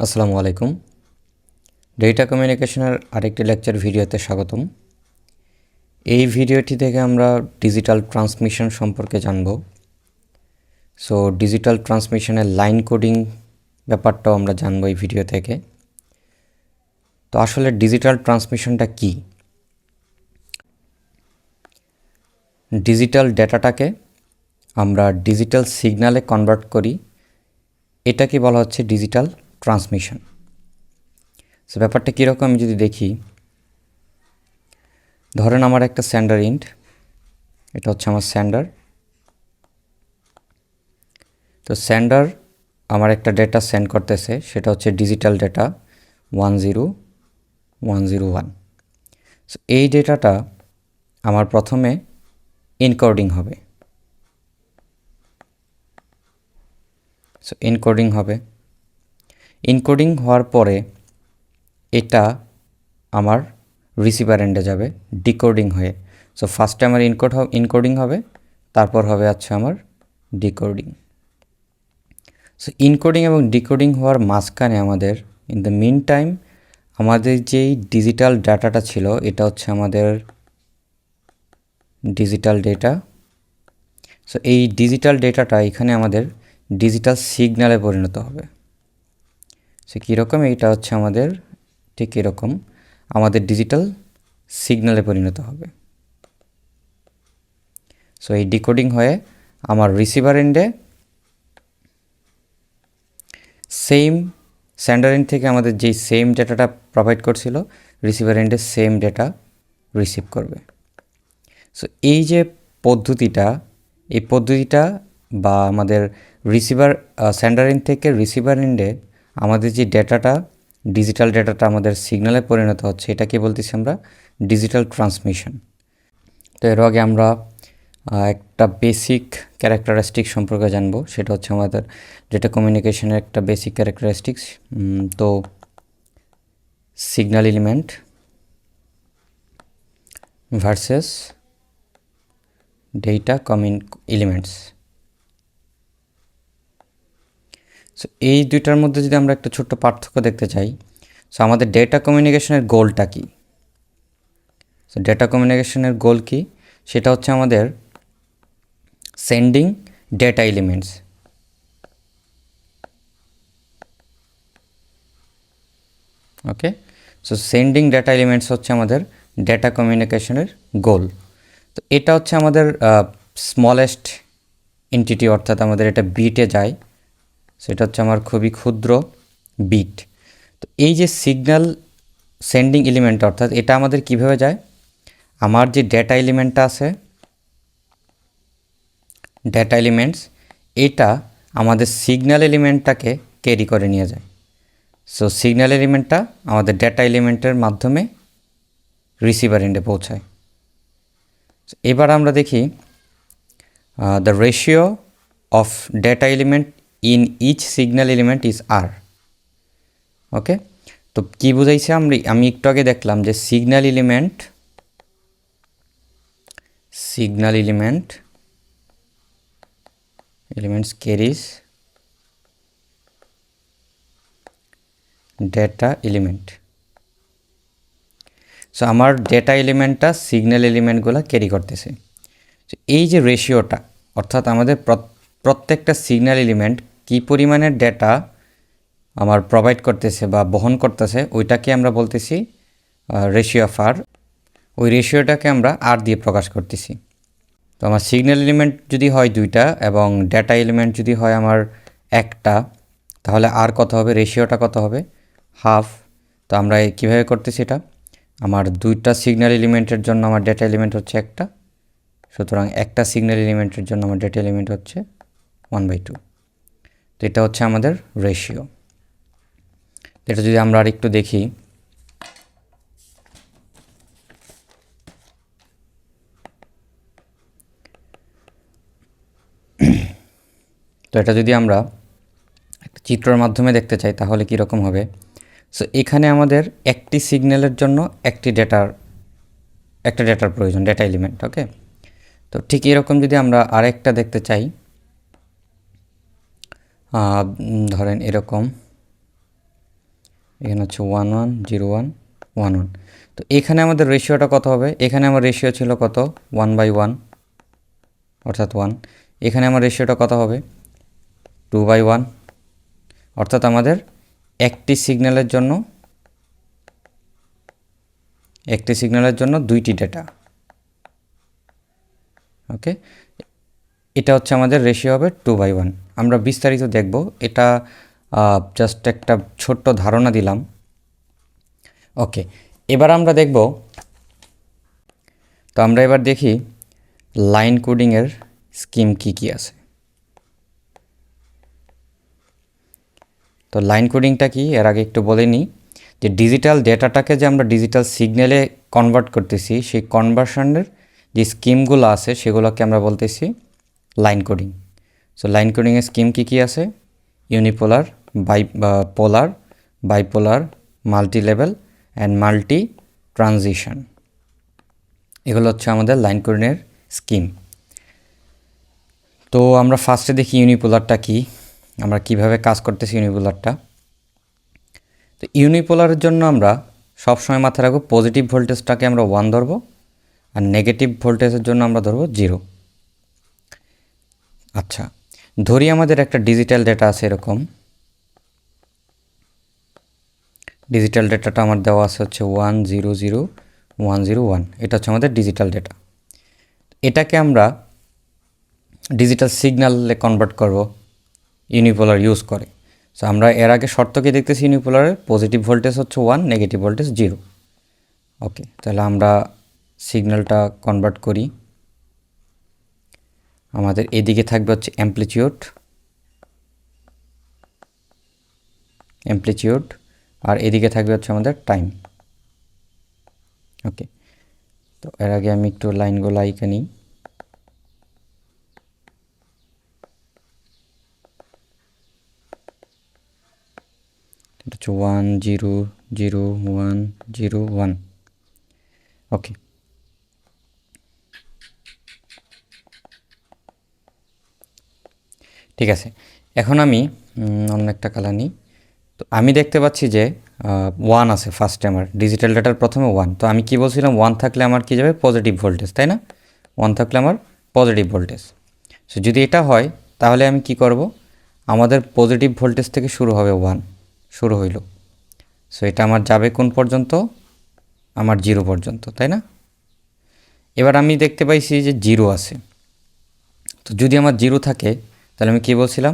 আসসালামু আলাইকুম। ডেটা কমিউনিকেশনের আরেকটি লেকচার ভিডিওতে স্বাগতম। এই ভিডিওটি থেকে আমরা ডিজিটাল ট্রান্সমিশন সম্পর্কে জানব। সো ডিজিটাল ট্রান্সমিশনের লাইন কোডিং ব্যাপারটাও আমরা জানব এই ভিডিও থেকে। তো আসলে ডিজিটাল ট্রান্সমিশনটা কি? ডিজিটাল ডেটাটাকে আমরা ডিজিটাল সিগন্যালে কনভার্ট করি, এটাকে বলা হচ্ছে ডিজিটাল ট্রান্সমিশন। সো ব্যাপারটা কীরকম আমি যদি দেখি, ধরেন আমার একটা সেন্ডার ইন্ট, এটা হচ্ছে আমার সেন্ডার। তো সেন্ডার আমার একটা ডেটা সেন্ড করতেছে, সেটা হচ্ছে ডিজিটাল ডেটা 10101। সো এই ডেটাটা আমার প্রথমে এনকোডিং হবে। এনকোডিং হওয়ার পরে এটা আমার রিসিভার এন্ডে যাবে ডিকোডিং হয়ে। সো ফার্স্টে আমার এনকোডিং হবে, তারপর হবে আমার ডিকোডিং। সো এনকোডিং এবং ডিকোডিং হওয়ার মাঝখানে আমাদের ইন দ্য মিন টাইম আমাদের যেই ডিজিটাল ডাটাটা ছিল, এটা হচ্ছে আমাদের ডিজিটাল ডেটা। সো এই ডিজিটাল ডেটাটা এখানে আমাদের ডিজিটাল সিগন্যালে পরিণত হবে। সো কীরকম, এইটা হচ্ছে আমাদের ঠিক এরকম আমাদের ডিজিটাল সিগন্যালে পরিণত হবে। সো এই ডিকোডিং হয়ে আমার রিসিভার এন্ডে সেম সেন্ডার এন্ড থেকে আমাদের যেই সেম ডেটাটা প্রোভাইড করছিল, রিসিভার এন্ডে সেম ডেটা রিসিভ করবে। সো এই যে পদ্ধতিটা বা আমাদের রিসিভার সেন্ডার এন্ড থেকে রিসিভার এন্ডে আমাদের যে ডেটাটা ডিজিটাল ডেটাটা আমাদের সিগন্যালে পরিণত হচ্ছে, এটাকে বলতেছি আমরা ডিজিটাল ট্রান্সমিশন। তো এর আগে আমরা একটা বেসিক ক্যারেক্টারিস্টিক সম্পর্কে জানবো, সেটা হচ্ছে আমাদের ডেটা কমিউনিকেশনের একটা বেসিক ক্যারেক্টারিস্টিক্স। তো signal element versus data elements. So এই দুইটার মধ্যে যদি আমরা একটা ছোট্ট পার্থক্য দেখতে চাই, সো আমাদের ডেটা কমিউনিকেশনের গোলটা কি? সো ডেটা কমিউনিকেশনের গোল কি? সেটা হচ্ছে আমাদের সেন্ডিং ডেটা এলিমেন্টস। ওকে, সো সেন্ডিং ডেটা এলিমেন্টস হচ্ছে আমাদের ডেটা কমিউনিকেশনের গোল। তো এটা হচ্ছে আমাদের স্মলেস্ট এন্টিটি, অর্থাৎ আমাদের এটা বিটে যায়। সেটা হচ্ছে আমার খুবই ক্ষুদ্র বিট। তো এই যে সিগন্যাল সেন্ডিং এলিমেন্ট, অর্থাৎ এটা আমাদের কিভাবে যায়, আমার যে ডেটা এলিমেন্টটা আছে, ডেটা এলিমেন্টস, এটা আমাদের সিগন্যাল এলিমেন্টটাকে ক্যারি করে নিয়ে যায়। সো সিগন্যাল এলিমেন্টটা আমাদের ডেটা এলিমেন্টের মাধ্যমে রিসিভার এন্ডে পৌঁছায়। এবার আমরা দেখি the ratio of data element in each signal element is R. Okay, তো কী বুঝাইছে আমি একটু আগে দেখলাম যে signal elements carries data element. So আমার ডেটা এলিমেন্টটা সিগন্যাল এলিমেন্টগুলো ক্যারি করতেছে। সো এই যে রেশিওটা, অর্থাৎ আমাদের প্রত্যেকটা সিগন্যাল এলিমেন্ট কী পরিমাণের ডেটা আমার প্রোভাইড করতেছে বা বহন করতেছে, ওইটাকে আমরা বলতেছি রেশিও অফ আর। ওই রেশিওটাকে আমরা আর দিয়ে প্রকাশ করতেছি। তো আমার সিগন্যাল এলিমেন্ট যদি হয় 2টা এবং ডেটা এলিমেন্ট যদি হয় আমার 1টা, তাহলে আর কত হবে, রেশিওটা কত হবে, হাফ। তো আমরা কীভাবে করতেছি এটা, আমার 2টা সিগন্যাল এলিমেন্টের জন্য আমার ডেটা এলিমেন্ট হচ্ছে 1টা, সুতরাং একটা সিগন্যাল এলিমেন্টের জন্য আমার ডেটা এলিমেন্ট হচ্ছে 1/2। তো এটা হচ্ছে আমাদের রেশিও। এটা যদি আমরা আর একটু দেখি, তো এটা যদি আমরা একটা চিত্রের মাধ্যমে দেখতে চাই তাহলে কীরকম হবে। সো এখানে আমাদের একটি সিগন্যালের জন্য একটা ডেটার প্রয়োজন, ডেটা এলিমেন্ট। ওকে, তো ঠিক এরকম যদি আমরা আরেকটা দেখতে চাই, ধরেন এরকম, এখানে হচ্ছে 1 1 0 1 1 1। তো এখানে আমাদের রেশিওটা কত হবে? এখানে আমার রেশিও ছিল কত? 1/1 অর্থাৎ 1। এখানে আমার রেশিওটা কত হবে? 2/1 অর্থাৎ আমাদের একটি সিগন্যালের জন্য দুইটি ডেটা। ওকে, এটা হচ্ছে আমাদের রেশিও হবে 2/1। আমরা বিস্তারিত দেখব, এটা জাস্ট একটা ছোট্ট ধারণা দিলাম। ওকে, এবার আমরা দেখব, তো আমরা এবার দেখি লাইন কোডিংয়ের স্কিম কি আছে। তো লাইন কোডিংটা কি এর আগে একটু বলে নিই, যে ডিজিটাল ডেটাটাকে যে আমরা ডিজিটাল সিগন্যালে কনভার্ট করতেছি, সেই কনভার্সনের যে স্কিমগুলো আছে সেগুলোকে আমরা বলতেছি লাইন কোডিং। সো লাইন কোডিংয়ের স্কিম কি আছে? Unipolar, polar, bipolar, multi level and multi transition, এগুলো হচ্ছে আমাদের লাইন কোডিংয়ের স্কিম। তো আমরা ফার্স্টে দেখি ইউনিপোলারটা কি, আমরা কিভাবে কাজ করতেছি ইউনিপোলারটা। তো ইউনিপোলারের জন্য আমরা সবসময় মাথায় রাখবো পজিটিভ ভোল্টেজটাকে আমরা 1 ধরবো, আর নেগেটিভ ভোল্টেজের জন্য আমরা ধরবো 0। আচ্ছা, ধরি আমাদের একটা ডিজিটাল ডেটা আছে এরকম। ডিজিটাল ডেটাটা আমার দেওয়া আছে হচ্ছে 1 0 0 1 0 1। এটা হচ্ছে আমাদের ডিজিটাল ডেটা। এটাকে আমরা ডিজিটাল সিগন্যালে কনভার্ট করব ইউনিপোলার ইউজ করে। সো আমরা এর আগে শর্ত কি দেখতেছি ইউনিপোলারের? পজিটিভ ভোল্টেজ হচ্ছে 1, নেগেটিভ ভোল্টেজ 0। ওকে, তাহলে আমরা সিগন্যালটা কনভার্ট করি। আমাদের এদিকে থাকবে হচ্ছে অ্যামপ্লিটিউড, আর এদিকে থাকবে হচ্ছে আমাদের টাইম। ওকে, তো এর আগে আমি একটু লাইনগুলো আইকে নিই। এটা হচ্ছে 1 0 0 1 0 1। ওকে, ঠিক আছে। এখন আমি অন্য একটা কালার নিই। তো আমি দেখতে পাচ্ছি যে 1 আছে ফার্স্টে, আমার ডিজিটাল ডেটার প্রথমে 1। তো আমি কি বলছিলাম, 1 থাকলে আমার কি যাবে? পজিটিভ ভোল্টেজ, তাই না? 1 থাকলে আমার পজিটিভ ভোল্টেজ। সো যদি এটা হয় তাহলে আমি কি করব? আমাদের পজিটিভ ভোল্টেজ থেকে শুরু হবে 1, শুরু হইল। সো এটা আমার যাবে কোন পর্যন্ত? আমার 0 পর্যন্ত, তাই না? এবার আমি দেখতে পাইছি যে 0 আছে। তো যদি আমার 0 থাকে তাহলে আমি কি বলছিলাম?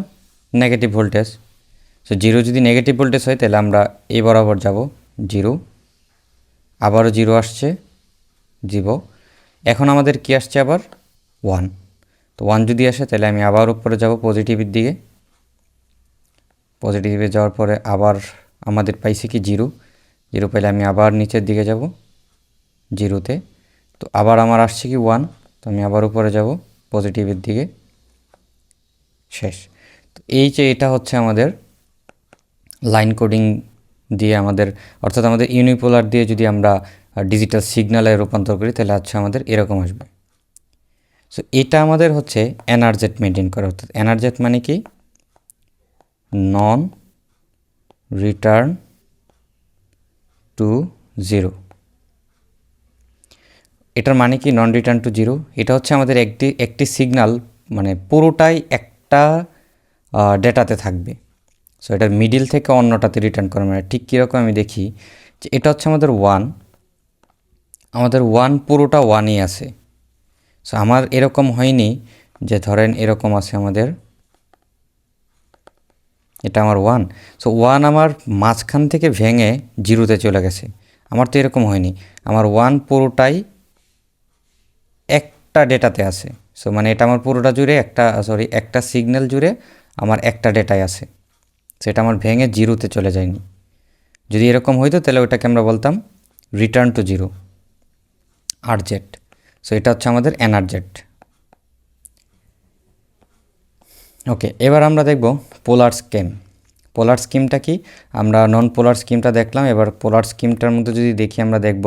Negative voltage. সো 0 যদি নেগেটিভ ভোল্টেজ হয় তাহলে আমরা এই বরাবর যাব 0, আবারও 0 আসছে 0। এখন আমাদের কি আসছে আবার? 1। তো 1 যদি আসে তাহলে আমি আবার উপরে যাব পজিটিভের দিকে। পজিটিভে যাওয়ার পরে আবার আমাদের পাইছি কি 0। 0 পাইলে আমি আবার নিচের দিকে যাব 0-তে। তো আবার আমার আসছে কি 1। তো আমি আবার উপরে যাব পজিটিভের দিকে, শেষ। তো এই যে এটা হচ্ছে আমাদের লাইন কোডিং দিয়ে আমাদের, অর্থাৎ আমাদের ইউনিপোলার দিয়ে যদি আমরা ডিজিটাল সিগন্যালে রূপান্তর করি তাহলে হচ্ছে আমাদের এরকম আসবে। সো এটা আমাদের হচ্ছে এনারজেট মেনটেন করা, অর্থাৎ এনারজেট মানে কি? Non return two 0। এটার মানে কি নন রিটার্ন টু 0? এটা হচ্ছে আমাদের একটি সিগন্যাল মানে পুরোটাই একটা ডেটাতে থাকবে। সো এটার মিডিল থেকে অন্যটাতে রিটার্ন করে, মানে ঠিক কীরকম আমি দেখি যে এটা হচ্ছে আমাদের 1, আমাদের 1 পুরোটা 1ই আছে। সো আমার এরকম হয়নি যে ধরেন এরকম আছে আমাদের, এটা আমার 1। সো 1 আমার মাঝখান থেকে ভেঙে 0-তে চলে গেছে, আমার তো এরকম হয়নি। আমার 1 পুরোটাই একটা ডেটাতে আছে। সো মানে এটা আমার পুরোটা জুড়ে একটা সিগন্যাল জুড়ে আমার একটা ডেটায় আছে। সেটা আমার ভেঙে 0-তে চলে যায়নি। যদি এরকম হইতো তাহলে ওইটাকে আমরা বলতাম রিটার্ন টু 0, আরজেট। সো এটা হচ্ছে আমাদের এনারজেট। ওকে, এবার আমরা দেখব পোলার স্কিম। পোলার স্কিমটা কি? আমরা নন পোলার স্কিমটা দেখলাম, এবার পোলার স্কিমটার মধ্যে যদি দেখি আমরা দেখব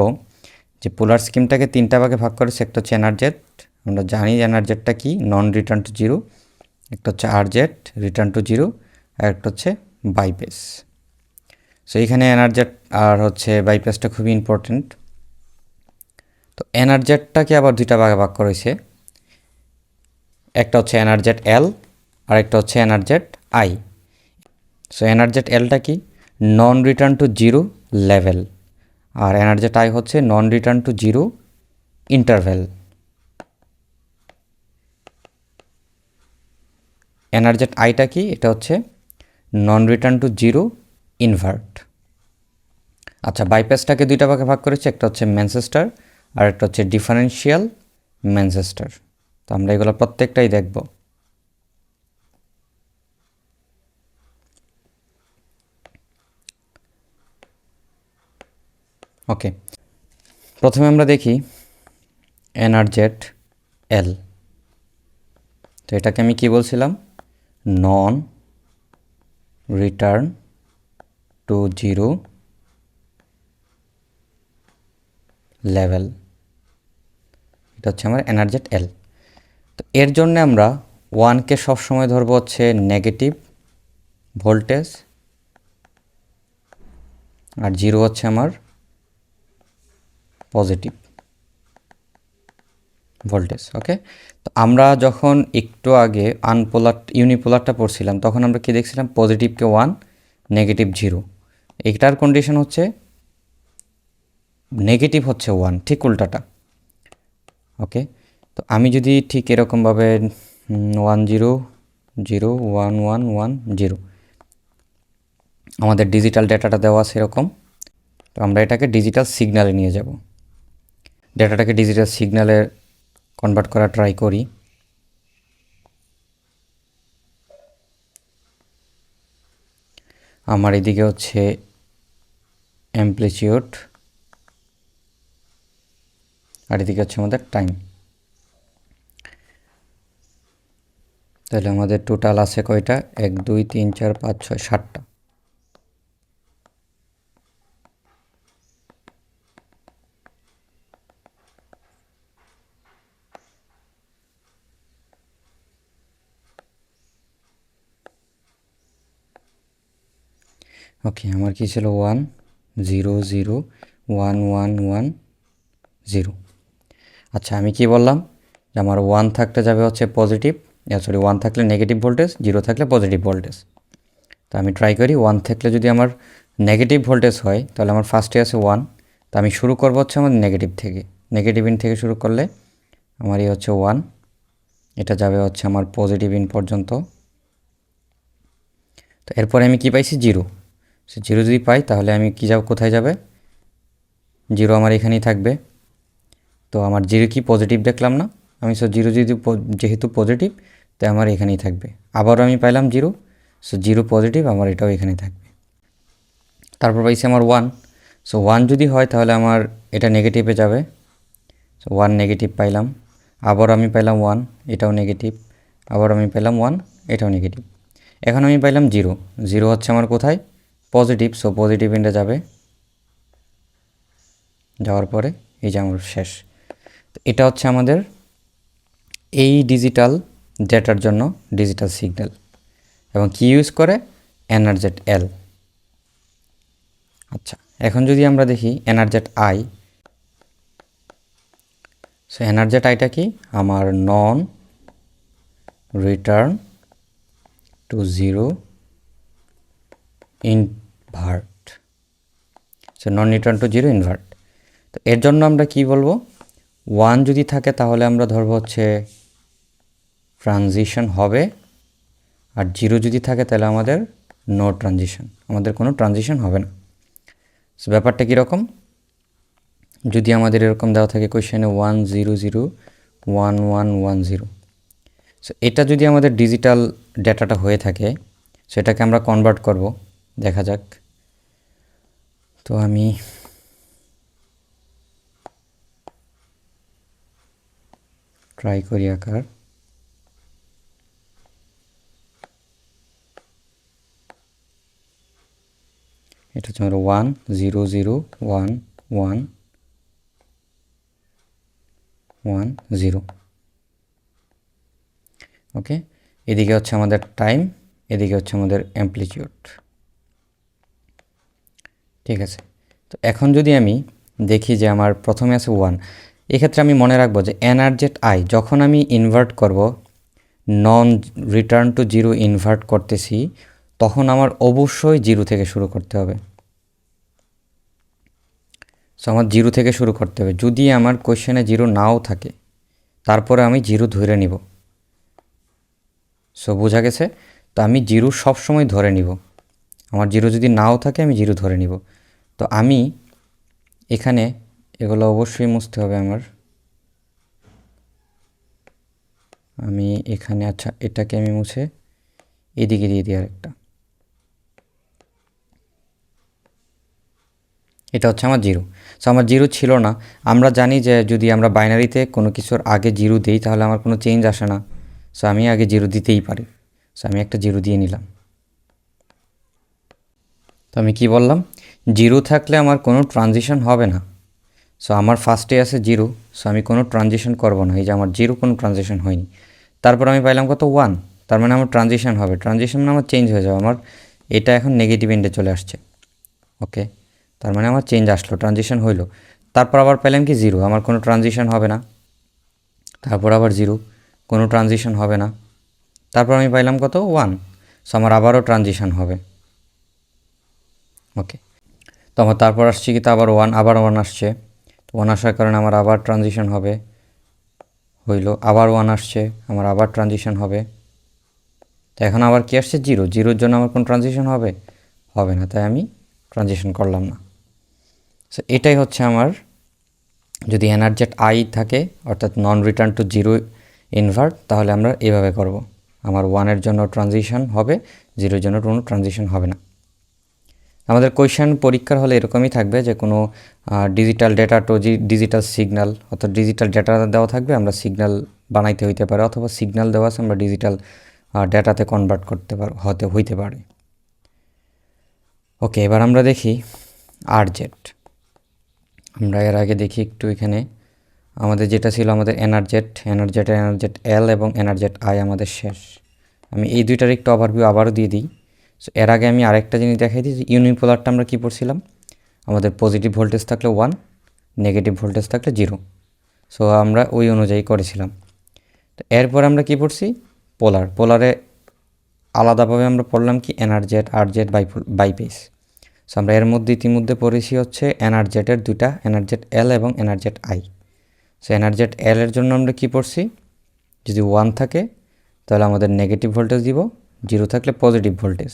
যে পোলার স্কিমটাকে 3টা ভাগে ভাগ করেছে। একটা হচ্ছে এনারজেট, আমরা জানি এনারজেটটা কি, নন রিটার্ন টু 0। একটা হচ্ছে আরজেট, রিটার্ন টু 0, আর একটা হচ্ছে বাইপেস। সো এখানে এনারজেট আর হচ্ছে বাইপাসটা খুবই ইম্পর্টেন্ট। তো এনারজেটটাকে আবার দুইটা ভাগে ভাগ করেছে, একটা হচ্ছে এনারজেট এল আর একটা হচ্ছে এনারজেট আই। সো এনারজেট এলটা কি, non return to zero level, আর এনারজেট আই হচ্ছে non return to zero interval. NRZ আইটা কি, এটা হচ্ছে non return to zero invert. আচ্ছা, বাইপাসটাকে দুইটা ভাগে ভাগ করেছে, একটা হচ্ছে ম্যানচেস্টার আর একটা হচ্ছে ডিফারেন্সিয়াল ম্যানচেস্টার। তো আমরা এগুলো প্রত্যেকটাই দেখব। ওকে, প্রথমে আমরা দেখি এনারজেট এল। তো এটাকে আমি কি বলছিলাম, নন রিটার্ন টু জিরো লেভেল, এটা হচ্ছে আমার এনারজেট এল। তো এর জন্য আমরা ওয়ানকে সবসময় ধরবো হচ্ছে নেগেটিভ ভোল্টেজ, আর জিরো হচ্ছে আমার পজিটিভ ভোল্টেজ। ওকে, তো আমরা যখন একটু আগে ইউনিপোলারটা পড়ছিলাম তখন আমরা কি দেখছিলাম, পজিটিভকে ওয়ান, নেগেটিভ জিরো। এইটার কন্ডিশন হচ্ছে নেগেটিভ হচ্ছে ওয়ান, ঠিক উল্টাটা। ওকে, তো আমি যদি ঠিক এরকমভাবে 1 0 0 1 1 1 0 আমাদের ডিজিটাল ডেটাটা দেওয়া আছে এরকম, তো আমরা এটাকে ডিজিটাল সিগন্যালে নিয়ে যাব। ডেটাটাকে ডিজিটাল সিগন্যালে কনভার্ট করা ট্রাই করি। আমার এদিকে হচ্ছে অ্যামপ্লিটিউড আর এদিকে হচ্ছে আমাদের টাইম। তাহলে আমাদের টোটাল আছে কয়টা, 1 2 3 4 5 6 7টা। ওকে, আমার কি ছিল 1 0 0 1 1 1 0। আচ্ছা, আমি কি বললাম যে আমার 1 থাকতে যাবে হচ্ছে পজিটিভ, 1 থাকলে নেগেটিভ ভোল্টেজ, 0 থাকলে পজিটিভ ভোল্টেজ। তো আমি ট্রাই করি, 1 থাকলে যদি আমার নেগেটিভ ভোল্টেজ হয় তাহলে আমার ফার্স্টে আছে 1। তো আমি শুরু করবো হচ্ছে আমার নেগেটিভ থেকে, নেগেটিভ ইন থেকে শুরু করলে আমার এই হচ্ছে 1, এটা যাবে হচ্ছে আমার পজিটিভ ইন পর্যন্ত। তো এরপরে আমি কি পাইছি, জিরো। সে জিরো যদি পাই তাহলে আমি কি যাব, কোথায় যাবে, জিরো আমার এখানেই থাকবে। তো আমার জিরো কি পজিটিভ দেখলাম না আমি, সো জিরো যদি যেহেতু পজিটিভ তাই আমার এখানেই থাকবে। আবারও আমি পাইলাম জিরো, সো জিরো পজিটিভ, আমার এটাও এখানে থাকবে। তারপর পাইছি আমার 1, সো 1 যদি হয় তাহলে আমার এটা নেগেটিভে যাবে, সো 1 নেগেটিভ পাইলাম। আবার আমি পাইলাম 1, এটাও নেগেটিভ। আবার আমি পেলাম 1, এটাও নেগেটিভ। এখন আমি পাইলাম জিরো, জিরো হচ্ছে আমার কোথায়, পজিটিভ, সো পজিটিভ এন্ডে যাবে। যাওয়ার পরে এই যে আমার শেষ। তো এটা হচ্ছে আমাদের এই ডিজিটাল ডেটার জন্য ডিজিটাল সিগন্যাল, এবং কি ইউজ করে, এনারজেট এল। আচ্ছা, এখন যদি আমরা দেখি এনারজেট আই। সো এনারজেট আইটা কি, আমার নন return to zero invert. So non return to zero invert. তো এর জন্য আমরা কি বলবো, 1 যদি থাকে তাহলে আমরা ধরবো হচ্ছে ট্রানজিশন হবে, আর 0 যদি থাকে তাহলে আমাদের নো ট্রানজিশন, আমাদের কোনো ট্রানজিশন হবে না। সো ব্যাপারটা কীরকম, যদি আমাদের এরকম দেওয়া থাকে কোয়েশ্চেনে 1 0 0 1 1 1 0, সো এটা যদি আমাদের ডিজিটাল ডেটাটা হয়ে থাকে সেটাকে আমরা কনভার্ট করব, দেখা যাক। তো আমি ট্রাই করি আকার। এটা হচ্ছে আমার 1 0 0 1 1 1 0। ওকে, এদিকে হচ্ছে আমাদের টাইম, এদিকে হচ্ছে আমাদের অ্যামপ্লিটিউড। ঠিক আছে। তো এখন যদি আমি দেখি যে আমার প্রথমে আছে 1, এক্ষেত্রে আমি মনে রাখবো যে এনআরজেড আই যখন আমি ইনভার্ট করব, নন রিটার্ন টু জিরো ইনভার্ট করতেছি, তখন আমার অবশ্যই জিরো থেকে শুরু করতে হবে। সো আমার জিরো থেকে শুরু করতে হবে। যদি আমার কোয়েশ্চেনে জিরো নাও থাকে, তারপরে আমি জিরো ধরে নিব। সো বোঝা গেছে? তো আমি জিরো সবসময় ধরে নিব। আমার জিরো যদি নাও থাকে আমি জিরো ধরে নিব। তো আমি এখানে এগুলো অবশ্যই মুছতে হবে আমার। আমি এখানে আচ্ছা এটাকে আমি মুছে এদিকে দিয়ে দিই আরেকটা। এটা হচ্ছে আমার জিরো। সো আমার জিরো ছিল না। আমরা জানি যে যদি আমরা বাইনারিতে কোনো কিছুর আগে জিরো দিই তাহলে আমার কোনো চেঞ্জ আসে না। সো আমি আগে জিরো দিতেই পারি। সো আমি একটা জিরো দিয়ে নিলাম। তো আমি কি বললাম, জিরো থাকলে আমার কোনো ট্রানজিশন হবে না। সো আমার ফার্স্টে আছে জিরো, সো আমি কোনো ট্রানজিশন করব না। এই যে আমার জিরো, কোনো ট্রানজিশন হয়নি। তারপর আমি পাইলাম কত 1, তার মানে আমার ট্রানজিশন হবে। ট্রানজিশন মানে আমার চেঞ্জ হয়ে যাবে। আমার এটা এখন নেগেটিভ এন্ডে চলে আসছে। ওকে, তার মানে আমার চেঞ্জ আসলো, ট্রানজিশন হইলো। তারপর আবার পেলাম কি জিরো, আমার কোনো ট্রানজিশন হবে না। তারপর আবার জিরো, কোনো ট্রানজিশন হবে না। তারপর আমি পাইলাম কত 1, সো আমার আবারও ট্রানজিশন হবে। ওকে, তো আমার তারপর আসছে কি, তো আবার 1, আবার 1 আসছে। তো 1 আসার কারণে আমার আবার ট্রানজিশন হবে, হইলো। আবার 1 আসছে, আমার আবার ট্রানজিশন হবে। তো এখন আবার কি আসছে জিরো, জিরোর জন্য আমার কোনো ট্রানজিশন হবে হবে না, তাই আমি ট্রানজিশন করলাম না। সো এটাই হচ্ছে আমার, যদি এনআরজেড আই থাকে অর্থাৎ নন রিটার্ন টু জিরো ইনভার্ট, তাহলে আমরা এভাবে করব। আমার 1-এর জন্য ট্রানজিশন হবে, জিরোর জন্য কোনো ট্রানজিশন হবে না। আমাদের কোয়েশ্চেন পরীক্ষার হলে এরকমই থাকবে যে কোনো digital data to digital signal, অর্থাৎ ডিজিটাল ডেটা দেওয়া থাকবে, আমরা সিগন্যাল বানাইতে হইতে পারে, অথবা সিগন্যাল দেওয়া আছে আমরা ডিজিটাল ডেটাতে কনভার্ট করতে হইতে পারে। ওকে, এবার আমরা দেখি আরজেড। আমরা এর আগে দেখি একটু এখানে আমাদের যেটা ছিল, আমাদের এনআরজেড এল এবং এনআরজেড আই আমাদের শেষ। আমি এই দুইটার একটু ওভারভিউ আবারও দিয়ে দিই। সো এর আগে আমি আরেকটা জিনিস দেখাই দিই যে ইউনিপোলারটা আমরা কী পড়ছিলাম, আমাদের পজিটিভ ভোল্টেজ থাকলে 1, নেগেটিভ ভোল্টেজ থাকলে 0। সো আমরা ওই অনুযায়ী করেছিলাম। তো এরপর আমরা কী পড়ছি, পোলারে আলাদাভাবে আমরা পড়লাম কি এনআরজেড আরজেড বাইপেস। সো আমরা এর মধ্যে ইতিমধ্যে পড়েছি হচ্ছে এনআরজেডের দুইটা, এনআরজেড এল এবং এনআরজেড আই। সো এনআরজেড এল এর জন্য আমরা কী পড়ছি, যদি 1 থাকে তাহলে আমাদের নেগেটিভ ভোল্টেজ দিব, 0 থাকলে পজিটিভ ভোল্টেজ।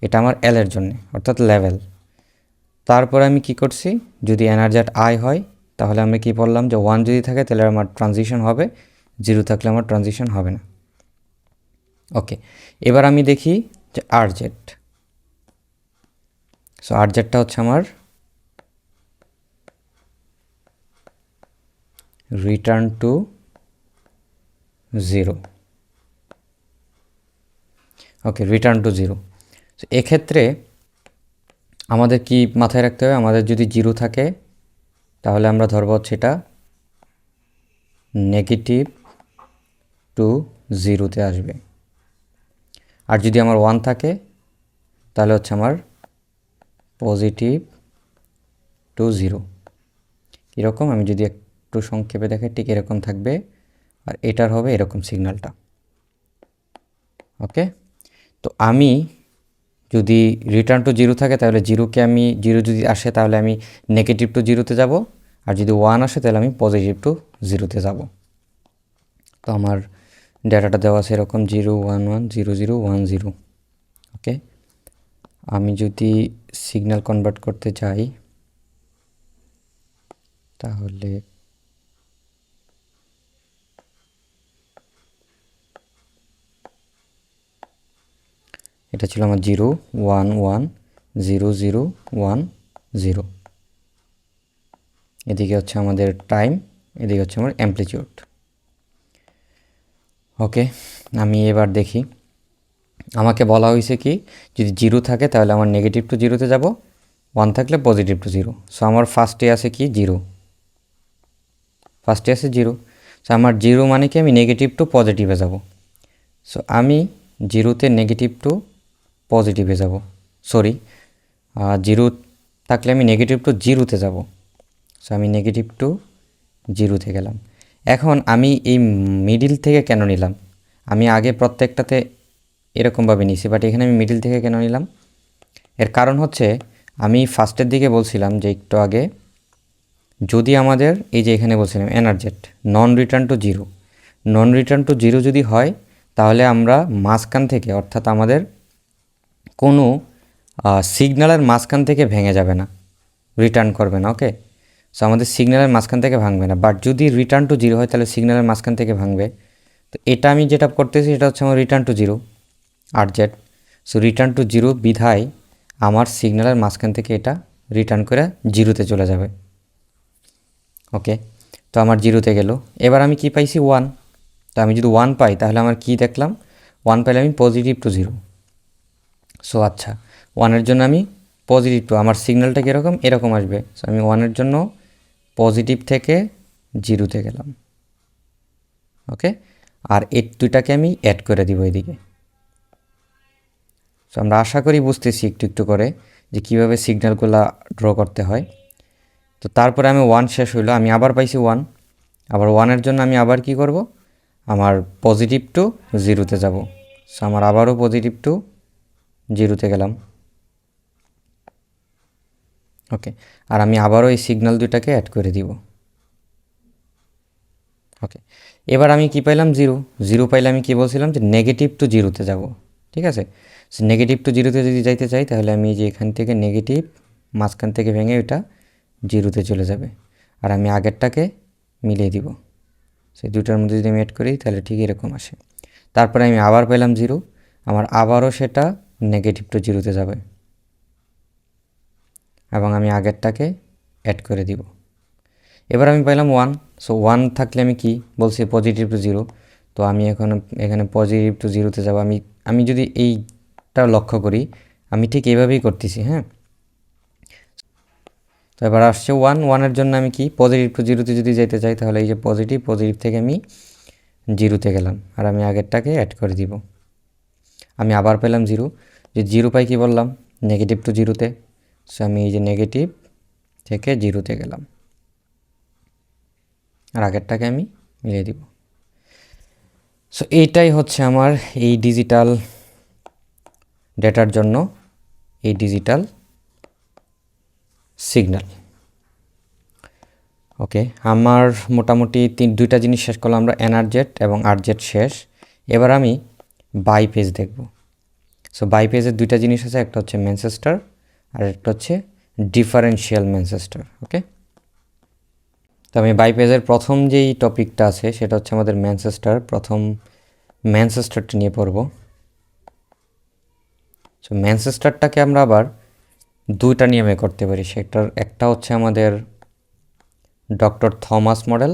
এটা আমার এল এর জন্য, অর্থাৎ লেভেল। তারপরে আমি কি করছি, যদি এনআরজেড আই হয় তাহলে আমি কি বললাম যে 1 যদি থাকে তাহলে আমার ট্রানজিশন হবে, 0 থাকলে আমার ট্রানজিশন হবে না। ওকে, এবার আমি দেখি যে আরজেড। সো আরজেডটা হচ্ছে আমার return to zero. Okay, return to zero. এক্ষেত্রে আমাদের কি মাথায় রাখতে হবে, আমাদের যদি জিরো থাকে তাহলে আমরা ধরবো হচ্ছে এটা নেগেটিভ টু জিরোতে আসবে। আর যদি আমার 1 থাকে তাহলে হচ্ছে আমার পজিটিভ টু জিরো। কীরকম, আমি যদি একটু সংক্ষেপে দেখাই, ঠিক এরকম থাকবে। আর এটার হবে এরকম সিগন্যালটা। ওকে, তো আমি যদি রিটার্ন টু জিরো থাকে তাহলে জিরোকে আমি, জিরো যদি আসে তাহলে আমি নেগেটিভ টু জিরোতে যাব, আর যদি 1 আসে তাহলে আমি পজিটিভ টু জিরোতে যাব। তো আমার ডেটাটা দেওয়া আছে এরকম 0 1 1 0 0 1 0। ওকে, আমি যদি সিগন্যাল কনভার্ট করতে চাই তাহলে এটা ছিল আমার 0 1 1 0 0 1 0। এদিকে হচ্ছে আমাদের টাইম, এদিকে হচ্ছে আমার অ্যামপ্লিটিউড। ওকে, আমি এবার দেখি, আমাকে বলা হয়েছে কি, যদি 0 থাকে তাহলে আমার নেগেটিভ টু জিরোতে যাব, 1 থাকলে পজিটিভ টু জিরো। সো আমার ফার্স্টে আছে কি 0, ফার্স্টে আছে 0। সো আমার 0 মানে কি, আমি নেগেটিভ টু পজিটিভে যাব। সো আমি 0তে নেগেটিভ টু পজিটিভে যাব, সরি 0 থাকলে আমি নেগেটিভ টু জিরোতে যাব। সো আমি নেগেটিভ টু জিরোতে গেলাম। এখন আমি এই মিডিল থেকে কেন নিলাম? আমি আগে প্রত্যেকটাতে এরকমভাবে নিছি, বাট এখানে আমি মিডিল থেকে কেন নিলাম? এর কারণ হচ্ছে আমি ফার্স্টের দিকে বলছিলাম যে একটু আগে, যদি আমাদের এই যে এখানে বলছিলাম NRZ non return to zero, non return to zero যদি হয় তাহলে আমরা মাঝখান থেকে, অর্থাৎ আমাদের কোনো সিগন্যালের মাঝখান থেকে ভেঙে যাবে না, রিটার্ন করবে না। ওকে, সো আমাদের সিগন্যালের মাঝখান থেকে ভাঙবে না। বাট যদি রিটার্ন টু জিরো হয় তাহলে সিগন্যালের মাঝখান থেকে ভাঙবে। তো এটা আমি যেটা করতেছি সেটা হচ্ছে আমার return to zero RZ. So return to zero বিধায় আমার সিগন্যালের মাঝখান থেকে এটা রিটার্ন করে জিরোতে চলে যাবে। ওকে, তো আমার জিরোতে গেল। এবার আমি কি পাইছি? 1। তো আমি যদি 1 পাই তাহলে আমার কি দেখলাম? 1 পাইলে আমি পজিটিভ টু জিরো। সো আচ্ছা, 1-এর জন্য আমি পজিটিভ টু, আমার সিগন্যালটা কীরকম এরকম আসবে। সো আমি 1-এর জন্য পজিটিভ থেকে জিরোতে গেলাম। ওকে, আর এই দুইটাকে আমি অ্যাড করে দিব এদিকে। সো আমরা আশা করি বুঝতেছি একটু একটু করে যে কীভাবে সিগন্যালগুলো ড্র করতে হয়। তো তারপরে আমি 1 শেষ হইলো, আমি আবার পাইছি 1। আবার 1-এর জন্য আমি আবার কি করব? আমার পজিটিভ টু জিরোতে যাব। সো আমার আবারও পজিটিভ টু জিরোতে গেলাম। ওকে, আর আমি আবারও এই সিগন্যাল দুইটাকে অ্যাড করে দিব। ওকে, এবার আমি কি পাইলাম? জিরো। জিরো পাইলে আমি কি বলছিলাম যে নেগেটিভ টু জিরোতে যাব। ঠিক আছে, সো নেগেটিভ টু জিরোতে যদি যাইতে চাই তাহলে আমি যে এখান থেকে নেগেটিভ মাঝখান থেকে ভেঙে ওইটা জিরোতে চলে যাবে, আর আমি আগেরটাকে মিলিয়ে দিব। সেই দুটার মধ্যে যদি আমি অ্যাড করি তাহলে ঠিক এরকম আসে। তারপরে আমি আবার পেলাম জিরো, আমার আবারও সেটা নেগেটিভ টু জিরোতে যাবে এবং আমি আগেরটাকে অ্যাড করে দিব। এবার আমি পাইলাম 1। সো 1 থাকলে আমি কি বলছি? Positive to zero. তো আমি এখন এখানে পজিটিভ টু জিরোতে যাব। আমি যদি এইটা লক্ষ্য করি, আমি ঠিক এইভাবেই করতেছি। হ্যাঁ, তো এবার আসছে 1-1-এর জন্য আমি কি পজিটিভ টু জিরোতে যদি যেতে চাই তাহলে এই যে পজিটিভ থেকে আমি জিরোতে গেলাম, আর আমি আগেরটাকে অ্যাড করে দিব। আমি আবার পেলাম জিরো। যে জিরো পাই কি বললাম? নেগেটিভ টু জিরোতে। সো আমি এই যে নেগেটিভ থেকে জিরোতে গেলাম, আর আগেরটাকে আমি মিলিয়ে দিব। সো এইটাই হচ্ছে আমার এই ডিজিটাল ডেটার জন্য এই ডিজিটাল সিগন্যাল। ওকে, আমার মোটামুটি দুইটা জিনিস শেষ করলাম আমরা, এনারজেট এবং আরজেট শেষ। এবার আমি বাইপেজ দেখব। সো বাইপেজের দুইটা জিনিস আছে, একটা হচ্ছে ম্যানচেস্টার আর একটা হচ্ছে ডিফারেন্সিয়াল ম্যানচেস্টার। ওকে, তো আমি বাইপেজের প্রথম যেই টপিকটা আছে সেটা হচ্ছে আমাদের ম্যানচেস্টার। প্রথম ম্যানচেস্টারটা নিয়ে পড়ব। সো ম্যানচেস্টারটাকে আমরা আবার দুইটা নিয়মে করতে পারি। সেটার একটা হচ্ছে আমাদের ডক্টর থমাস মডেল,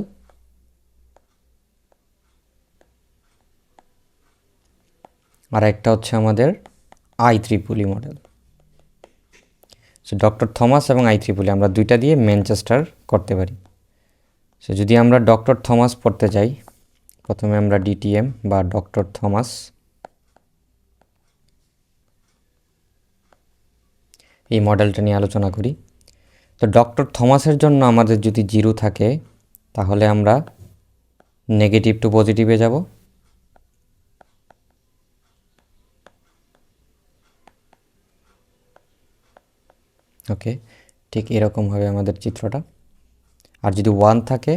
আর একটা হচ্ছে আমাদের IEEE model. So doctor Thomas এবং IEEE আমরা দুইটা দিয়ে ম্যানচেস্টার করতে পারি। সো যদি আমরা ডক্টর থমাস পড়তে যাই, প্রথমে আমরা DTM বা ডক্টর থমাস এই মডেলটা নিয়ে আলোচনা করি। তো ডক্টর থমাসের জন্য আমাদের যদি জিরো থাকে তাহলে আমরা নেগেটিভ টু পজিটিভে যাব। ওকে, ঠিক এরকম হবে আমাদের চিত্রটা। আর যদি 1 থাকে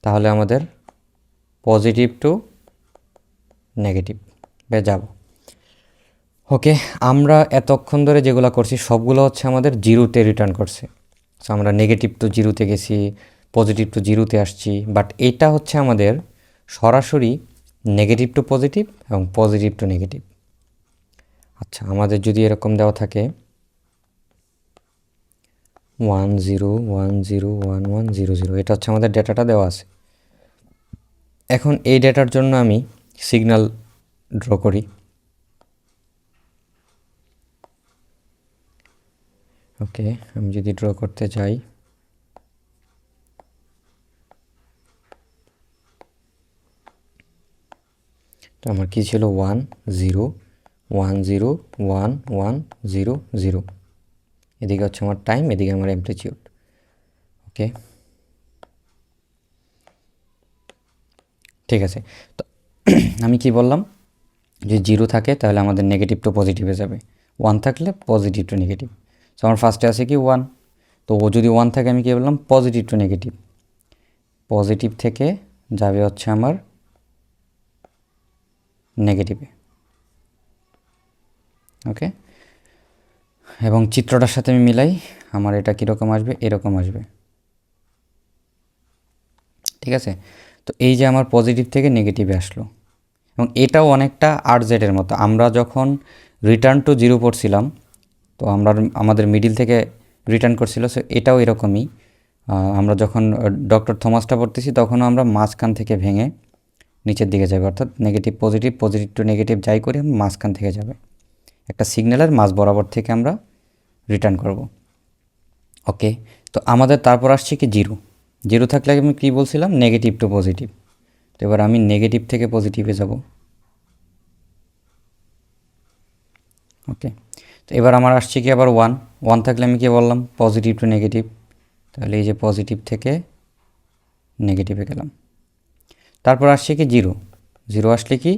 তাহলে আমাদের পজিটিভ টু নেগেটিভে যাব। ওকে, আমরা এতক্ষণ ধরে যেগুলো করছি সবগুলো হচ্ছে আমাদের জিরোতে রিটার্ন করছে। সো আমরা নেগেটিভ টু জিরোতে গেছি, পজিটিভ টু জিরোতে আসছি, বাট এটা হচ্ছে আমাদের সরাসরি নেগেটিভ টু পজিটিভ এবং পজিটিভ টু নেগেটিভ। আচ্ছা, আমাদের যদি এরকম দেওয়া থাকে 1 0 1 0 1 1 0 0, এটা হচ্ছে আমাদের ডেটাটা দেওয়া আছে। এখন এই ডেটার জন্য আমি সিগন্যাল ড্র করি। ওকে, আমি যদি ড্র করতে চাই, তো আমার কী ছিল? 1 0 1 0 1 1 0 0। এদিকে হচ্ছে আমার টাইম, এদিকে আমার অ্যামপ্লিটিউড। ওকে, ঠিক আছে। তো আমি কি বললাম, যদি জিরো থাকে তাহলে আমাদের নেগেটিভ টু পজিটিভে যাবে, ওয়ান থাকলে পজিটিভ টু নেগেটিভ। সো আমার ফার্স্টে আছে কি ওয়ান, তো ও যদি ওয়ান থাকে আমি কী বললাম পজিটিভ টু নেগেটিভ, পজিটিভ থেকে যাবে হচ্ছে আমার নেগেটিভে। ওকে, এবং চিত্রটার সাথে আমি মিলাই, আমার এটা কীরকম আসবে, এরকম আসবে। ঠিক আছে, তো এই যে আমার পজিটিভ থেকে নেগেটিভে আসলো, এবং এটাও অনেকটা আর জেডের মতো। আমরা যখন রিটার্ন টু জিরো পড়ছিলাম, তো আমরা আমাদের মিডিল থেকে রিটার্ন করছিল, সো এটাও এরকমই। আমরা যখন ডক্টর থমাসটা পড়তেছি তখনও আমরা মাঝখান থেকে ভেঙে নিচের দিকে যাবে, অর্থাৎ negative positive, positive to negative যাই করি আমরা মাঝখান থেকে যাবে, একটা সিগন্যালের মাঝ বরাবর থেকে আমরা রিটার্ন করব। ওকে, তো আমাদের তারপর আসছে কি জিরো, জিরো থাকলে আমি কী বলছিলাম নেগেটিভ টু পজিটিভ। তো এবার আমি নেগেটিভ থেকে পজিটিভে যাব। ওকে, তো এবার আমার আসছে কি আবার ওয়ান, ওয়ান থাকলে আমি কি বললাম পজিটিভ টু নেগেটিভ, তাহলে এই যে পজিটিভ থেকে নেগেটিভে গেলাম। তারপর আসছে কি জিরো, জিরো আসলে কি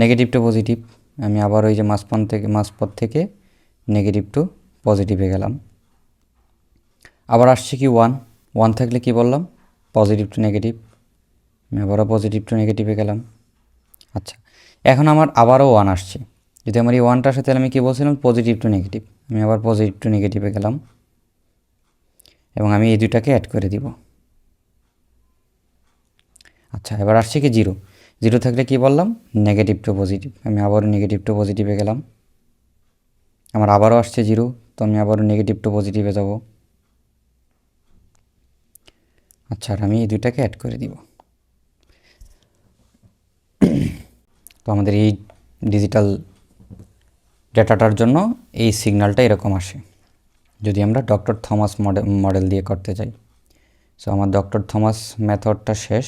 নেগেটিভ টু পজিটিভ, আমি আবার ওই যে মাঝপথ থেকে নেগেটিভ টু পজিটিভে গেলাম। আবার আসছে কি ওয়ান, ওয়ান থাকলে কি বললাম পজিটিভ টু নেগেটিভ, আমি আবারও পজিটিভ টু নেগেটিভে গেলাম। আচ্ছা, এখন আমার আবারও ওয়ান আসছে, যদি আমার এই ওয়ানটার সাথে আমি কী বলছিলাম পজিটিভ টু নেগেটিভ, আমি আবার পজিটিভ টু নেগেটিভে গেলাম, এবং আমি এই দুইটাকে অ্যাড করে দিব। আচ্ছা, এবার আসছে কি জিরো, জিরো থাকলে কি বললাম নেগেটিভ টু পজিটিভ, আমি আবারও নেগেটিভ টু পজিটিভে গেলাম। আমার আবারও আসছে জিরো, তো আমি আবারও নেগেটিভ টু পজিটিভে যাব। আচ্ছা, আর আমি এই দুইটাকে অ্যাড করে দিব। তো আমাদের এই ডিজিটাল ডেটাটার জন্য এই সিগন্যালটা এরকম আসে, যদি আমরা ডক্টর থমাস মডেল দিয়ে করতে চাই। সো আমার ডক্টর থমাস মেথডটা শেষ,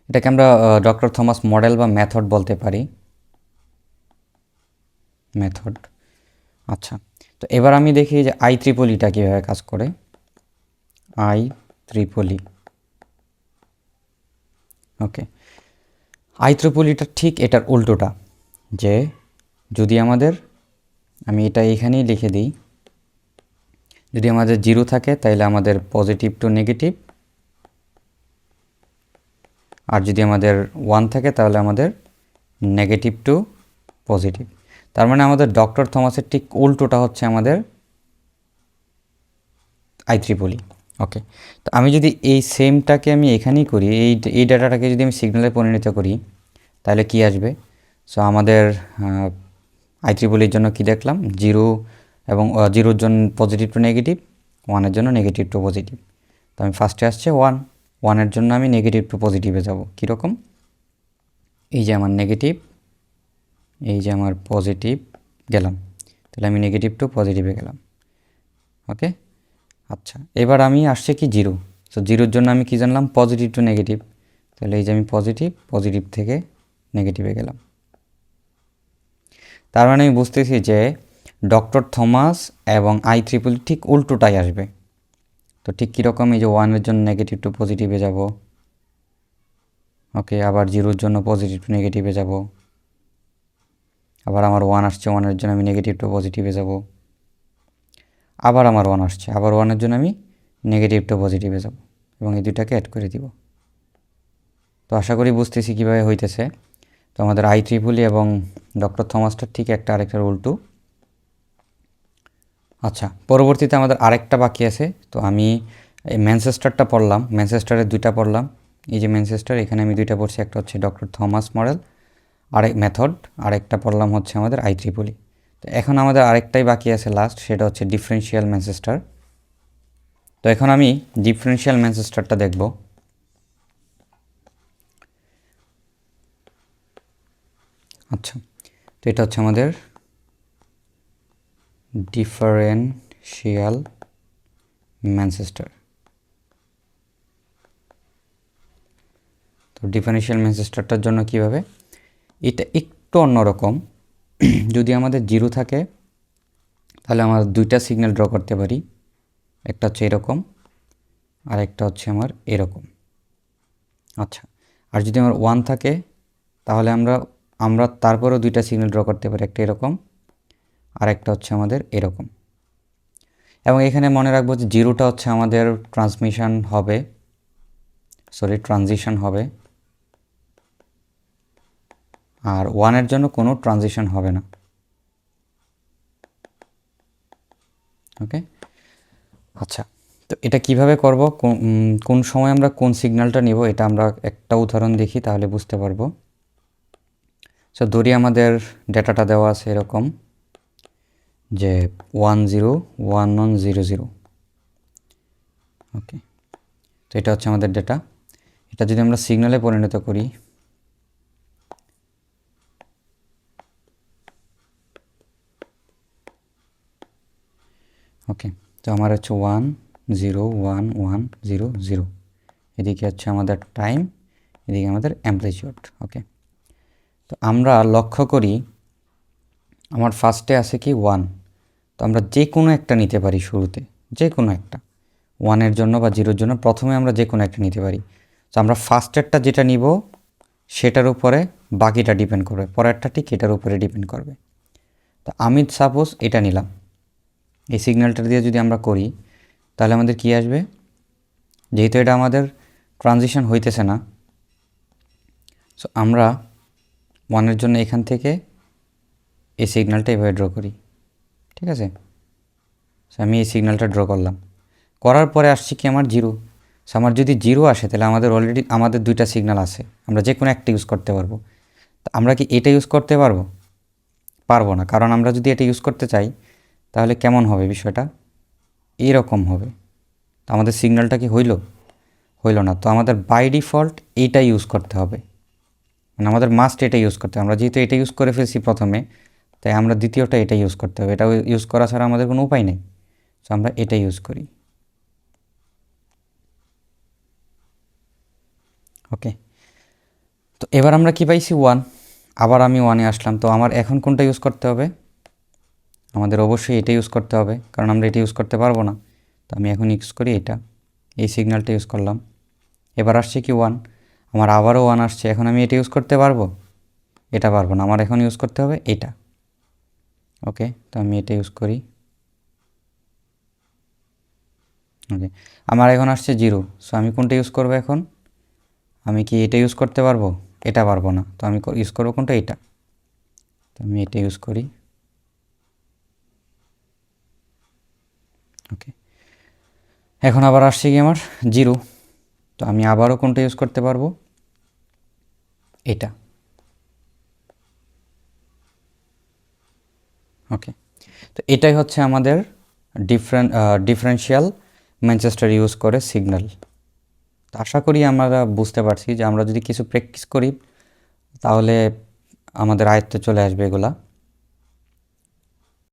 এটাকে আমরা ডক্টর থমাস মডেল বা মেথড বলতে পারি, মেথড। আচ্ছা, তো এবার আমি দেখি যে আই ত্রিপলিটা কীভাবে কাজ করে। আই ত্রিপলি, ওকে, আই ত্রিপলিটা ঠিক এটার উল্টোটা, যে যদি আমাদের, আমি এটা এখানেই লিখে দিই, যদি আমাদের জিরো থাকে তাহলে আমাদের পজিটিভ টু নেগেটিভ, আর যদি আমাদের ওয়ান থাকে তাহলে আমাদের নেগেটিভ টু পজিটিভ। তার মানে আমাদের ডক্টর থমাসের ঠিক উল্টোটা হচ্ছে আমাদের আই ত্রিপলি। ওকে, তো আমি যদি এই সেমটাকে আমি এখানেই করি, এই ডাটাটাকে যদি আমি সিগন্যালে পরিণত করি তাহলে কি আসবে। সো আমাদের আই ত্রিপলির জন্য কি দেখলাম, জিরো এবং জিরোর জন্য পজিটিভ টু নেগেটিভ, ওয়ানের জন্য নেগেটিভ টু পজিটিভ। তো আমি ফার্স্টে আসছে ওয়ান, ওয়ানের জন্য আমি নেগেটিভ টু পজিটিভে যাব। কীরকম, এই যে আমার নেগেটিভ, এই যে আমার পজিটিভ গেলাম, তাহলে আমি নেগেটিভ টু পজিটিভে গেলাম। ওকে, আচ্ছা, এবার আমি আসছে কি জিরো, সো জিরোর জন্য আমি কি জানলাম পজিটিভ টু নেগেটিভ, তাহলে এই যে আমি পজিটিভ, পজিটিভ থেকে নেগেটিভে গেলাম। তার মানে আমি বুঝতেছি যে ডক্টর থমাস এবং আই ত্রিপল ঠিক উল্টোটাই আসবে। তো ঠিক কীরকম, এই যে ওয়ানের জন্য নেগেটিভ টু পজিটিভে যাব, ওকে, আবার জিরোর জন্য পজিটিভ টু নেগেটিভে যাব, আবার আমার ওয়ান আসছে, ওয়ানের জন্য আমি নেগেটিভ টু পজিটিভে যাব, আবার আমার ওয়ান আসছে, আবার ওয়ানের জন্য আমি নেগেটিভ টু পজিটিভে যাব, এবং এই দুইটাকে অ্যাড করে দিব। তো আশা করি বুঝতেছি কীভাবে হইতেছে। তো আমাদের আই ত্রিপলি এবং ডক্টর থমাসটা ঠিক একটা আরেকটার উল্টো। আচ্ছা, পরবর্তীতে আমাদের আরেকটা বাকি আছে। তো আমি এই ম্যানচেস্টারটা পড়লাম, ম্যানচেস্টারের দুইটা পড়লাম, এই যে ম্যানচেস্টার, এখানে আমি দুইটা পড়ছি, একটা হচ্ছে ডক্টর থমাস মডেল আরেক মেথড, আরেকটা পড়লাম হচ্ছে আমাদের আই ত্রিপলি। তো এখন আমাদের আরেকটাই বাকি আছে লাস্ট, সেটা হচ্ছে ডিফারেন্সিয়াল ম্যানচেস্টার। তো এখন আমি ডিফারেন্সিয়াল ম্যানচেস্টারটা দেখব। আচ্ছা, তো এটা হচ্ছে আমাদের ডিফারেন্সিয়াল ম্যানচেস্টার। তো ডিফারেন্সিয়াল ম্যানচেস্টারটার জন্য কীভাবে, এটা একটু অন্যরকম। যদি আমাদের জিরো থাকে তাহলে আমরা দুইটা সিগন্যাল ড্র করতে পারি, একটা হচ্ছে এরকম আর একটা হচ্ছে আমার এরকম। আচ্ছা, আর যদি আমার 1 থাকে তাহলে আমরা তারপরেও দুইটা সিগন্যাল ড্র করতে পারি, একটা এরকম আর একটা হচ্ছে আমাদের এরকম। এবং এখানে মনে রাখবো যে 0টা হচ্ছে আমাদের ট্রানজিশন হবে, আর 1-এর জন্য কোনো ট্রানজিশন হবে না। ওকে, আচ্ছা, তো এটা কিভাবে করব, কোন সময় আমরা কোন সিগন্যালটা নিব, এটা আমরা একটা উদাহরণ দেখি তাহলে বুঝতে পারবো। সো ধরি আমাদের ডেটাটা দেওয়া আছে এরকম যে 1 0 1 1 0 0। ওকে, তো এটা হচ্ছে আমাদের ডেটা। এটা যদি আমরা সিগন্যালে পরিণত করি, ওকে, তো আমার হচ্ছে 1 0 1 1 0 0, এদিকে হচ্ছে আমাদের টাইম, এদিকে আমাদের অ্যামপ্লিটিউড। ওকে, তো আমরা লক্ষ্য করি আমার ফার্স্টে আছে কি 1, তো আমরা যে কোনো একটা নিতে পারি শুরুতে, যে কোনো একটা 1-এর জন্য বা 0-এর জন্য প্রথমে আমরা যে কোনো একটা নিতে পারি। তো আমরা ফার্স্টেরটা যেটা নিব সেটার উপরে বাকিটা ডিপেন্ড করবে, পরেরটা ঠিক এটার উপরে ডিপেন্ড করবে। তো আমি সাপোজ এটা নিলাম, এই সিগন্যালটা দিয়ে যদি আমরা করি তাহলে আমাদের কি আসবে, যেহেতু এটা আমাদের ট্রানজিশন হইতেছে না, সো আমরা 1-এর জন্য এখান থেকে এই সিগন্যালটা এভাবে ড্র করি, ঠিক আছে। সো আমি এই সিগন্যালটা ড্র করলাম, করার পরে আসছি কি আমার 0। সো আমার যদি 0 আসে তাহলে অলরেডি আমাদের দুইটা সিগন্যাল আছে, আমরা যে কোনো একটা ইউজ করতে পারবো। তো আমরা কি এটা ইউজ করতে পারবো না, কারণ আমরা যদি এটা ইউজ করতে চাই তাহলে কেমন হবে বিষয়টা, এরকম হবে। তো আমাদের সিগন্যালটা কি হইল না, তো আমাদের বাই ডিফল্ট এইটা ইউজ করতে হবে, মানে আমাদের মাস্ট এটা ইউজ করতে হবে। আমরা যেহেতু এটা ইউজ করে ফেলছি প্রথমে, তাই আমরা দ্বিতীয়টা এটা ইউজ করতে হবে, এটা ইউজ করা ছাড়া আমাদের কোনো উপায় নেই। তো আমরা এটা ইউজ করি। ওকে, তো এবার আমরা কি পাইছি 1, আবার আমি 1-এ আসলাম, তো আমার এখন কোনটা ইউজ করতে হবে, আমাদের অবশ্যই এটা ইউজ করতে হবে, কারণ আমরা এটা ইউজ করতে পারবো না। তো আমি এখন ইউজ করি এটা, এই সিগন্যালটা ইউজ করলাম। এবার আসছে কি 1, আমার আবারও 1 আসছে, এখন আমি এটা ইউজ করতে পারবো, এটা পারবো না, আমার এখন ইউজ করতে হবে এটা। ওকে, তো আমি এটা ইউজ করি। ওকে, আমার এখন আসছে 0, সো আমি কোনটা ইউজ করবো এখন, আমি কি এটা ইউজ করতে পারবো, এটা পারবো না, তো আমি ইউজ করবো কোনটা, এটা। তো আমি এটা ইউজ করি। ওকে, এখন আবার আসছে কি আমার 0, তো আমি আবারও কোনটা ইউজ করতে পারবো, এটা। ওকে, তো এটাই হচ্ছে আমাদের ডিফারেন্সিয়াল ম্যানচেস্টার ইউজ করে সিগন্যাল। তো আশা করি আমরা বুঝতে পারছি যে আমরা যদি কিছু প্র্যাকটিস করি তাহলে আমাদের আয়ত্তে চলে আসবে এগুলা।